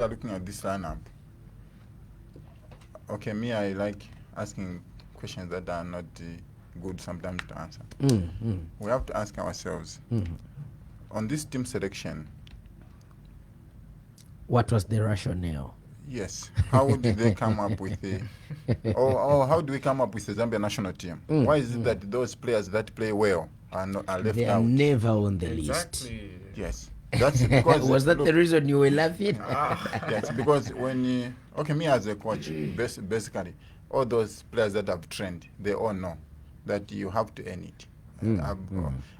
After looking at this lineup, okay, me, I like asking questions that are not good sometimes to answer. We have to ask ourselves on this team selection. What was the rationale? Yes, how did they come up with the, or how do we come up with the Zambia national team? Why is it that those players that play well are left They are out? never on the list. Exactly. Yes, that's because Was that look, the reason you were laughing? yes, because when you, okay, me as a coach, basically, all those players that I've trained, they all know that you have to earn it.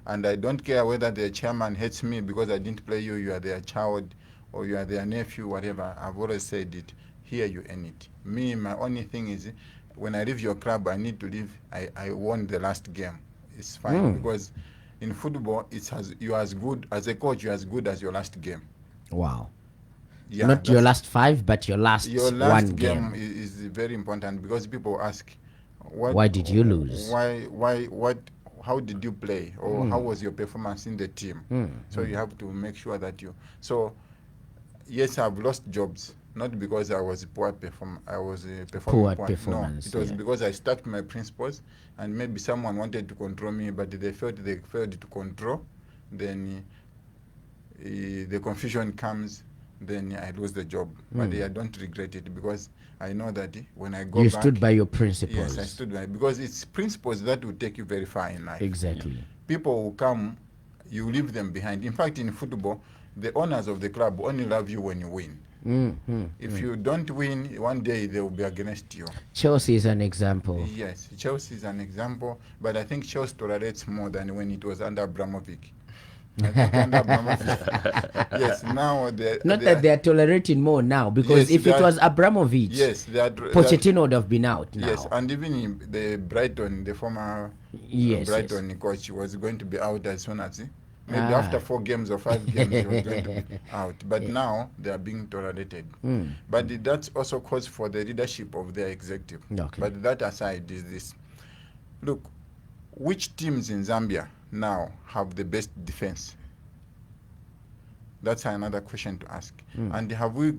And I don't care whether the chairman hates me because I didn't play you, you are their child, or you are their nephew, whatever. I've always said it. Here you earn it. Me, my only thing is, when I leave your club, I need to leave. I won the last game. It's fine because in football, it's as you are as good as a coach. You're as good as your last game. Wow. Yeah, Not your that's- last five, but your last one game. is very important because people ask, what, Why did you lose? what, how did you play, or how was your performance in the team? So you have to make sure that you. So yes, I've lost jobs not because I was performing Poor poor. performance, No, it was yeah. because I stuck to my principles, and maybe someone wanted to control me, but they failed to control. Then the confusion comes, then I lose the job. But I don't regret it because I know that when I go You back, stood by your principles. yes, I stood by, because it's principles that will take you very far in life. Exactly. People will come, you leave them behind. In fact, in football, the owners of the club only love you when you win. If you don't win, one day they will be against you. Chelsea is an example. Yes, Chelsea is an example, but I think Chelsea tolerates more than when it was under Abramovich. I think under Abramovich, yes, now Not that they are tolerating more now, because Yes, if they it are- was Abramovich, yes, Pochettino would have been out now. yes, and even in the Brighton, the former Yes, Brighton coach was going to be out as soon as maybe Ah. after 4 games or 5 games he was going to be out. But now they are being tolerated. But that's also cause for the leadership of their executive. Okay. But that aside is this. Look, which teams in Zambia now have the best defense? That's another question to ask. And have we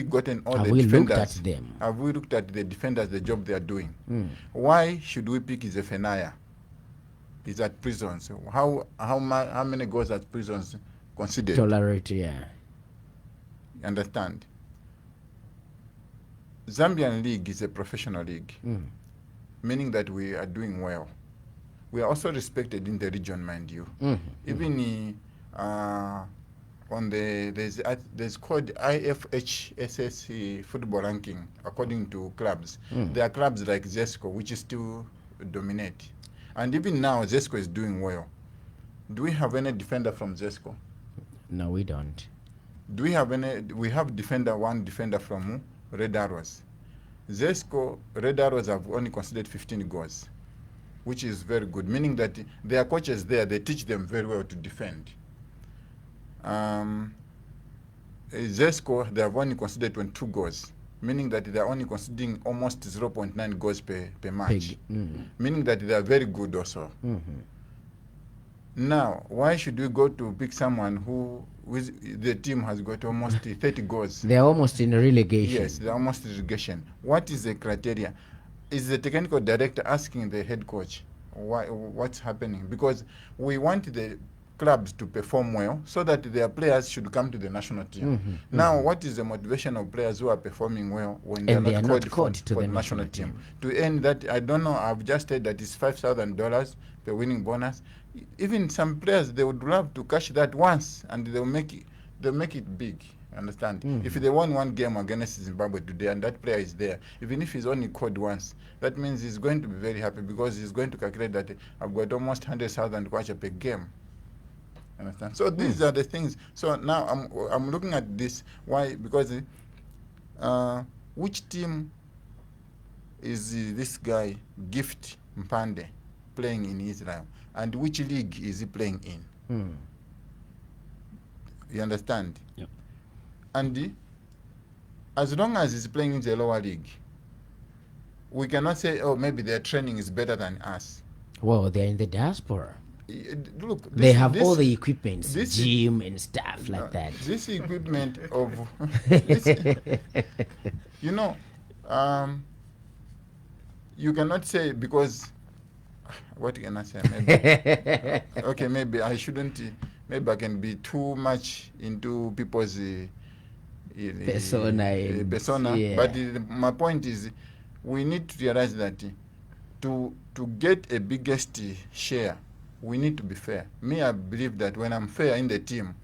gotten all Have the we looked defenders? at them? Have we looked at the defenders, the job they are doing? Why should we pick Zefenaya? He's at prisons. How many goals at prisons considered? Tolerate, yeah. Understand? Zambian league is a professional league, meaning that we are doing well. We are also respected in the region, mind you. Even on there's called IFHSS football ranking according to clubs. There are clubs like Zesco which still dominate, and even now Zesco is doing well. Do we have any defender from Zesco? No, we don't. Do we have any? We have one defender from Red Arrows. Zesco, Red Arrows have only considered 15 goals, which is very good, meaning that their coaches there, they teach them very well to defend. Zesco, they have only considered 22 goals, meaning that they are only considering almost 0.9 goals per match, meaning that they are very good also. Now, why should we go to pick someone who the team has got almost 30 goals? They're almost in relegation. Yes, they're almost relegation. What is the criteria? Is the technical director asking the head coach what's happening? Because we want the clubs to perform well so that their players should come to the national team. Now, what is the motivation of players who are performing well when And they are not called to for the the national team? To earn that, I don't know, I've just heard that it's $5,000 per winning bonus. Even some players, they would love to cash that once and they'll make it big. Understand? If they won one game against Zimbabwe today and that player is there, even if he's only called once, that means he's going to be very happy because he's going to calculate that I've got almost 100,000 kwacha per game. Understand? So these are the things. So now I'm looking at this. Why? Because which team is this guy Gift Mpande playing in Israel, and which league is he playing in? You understand? Yep. And as long as he's playing in the lower league, we cannot say, oh, maybe their training is better than us. Well, they're in the diaspora. Look, They have all the equipment, this- gym and stuff like that. This equipment of, this, you know, you cannot say because, what can I say? Maybe, okay, maybe I shouldn't. Maybe I can be too much into people's Persona, persona. yeah. But my point is, we need to realize that to get a biggest share, we need to be fair. Me, I believe that when I'm fair in the team,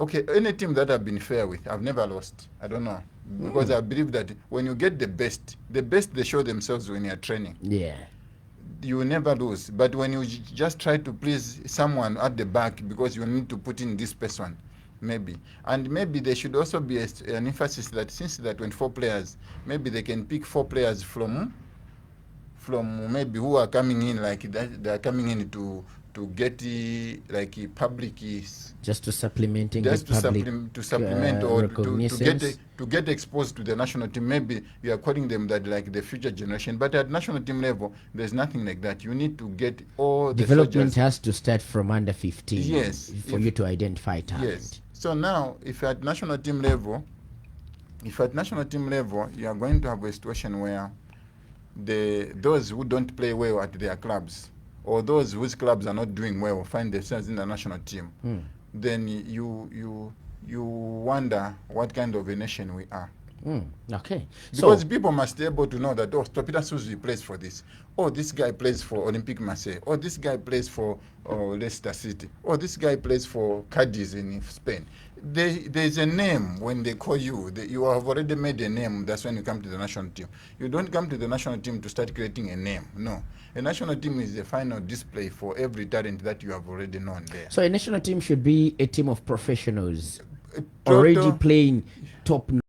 okay, any team that I've been fair with, I've never lost. I don't know. Because I believe that when you get the best, they show themselves when you're training. Yeah. You will never lose. But when you just try to please someone at the back because you need to put in this person, maybe. And maybe there should also be an emphasis that since there are 24 players, maybe they can pick 4 players from maybe who are coming in like that. They are coming in to get like public just to supplement and just get public to supplement or recognitions. to get exposed to the national team. Maybe you are calling them that like the future generation, but at national team level there's nothing like that. You need to get all the development soldiers. has to start from under 15. Yes, for you to identify talent. Yes. So now if at national team level you are going to have a situation where those who don't play well at their clubs or those whose clubs are not doing well find themselves in the national team, then you wonder what kind of a nation we are. Okay. Because people must be able to know that, oh, Topita Suzu plays for this. Oh, this guy plays for Olympique Marseille. Oh, this guy plays for Leicester City. Oh, this guy plays for Cadiz in Spain. There's a name when they call you. You have already made a name. That's when you come to the national team. You don't come to the national team to start creating a name. No. A national team is the final display for every talent that you have already known there. So a national team should be a team of professionals already playing top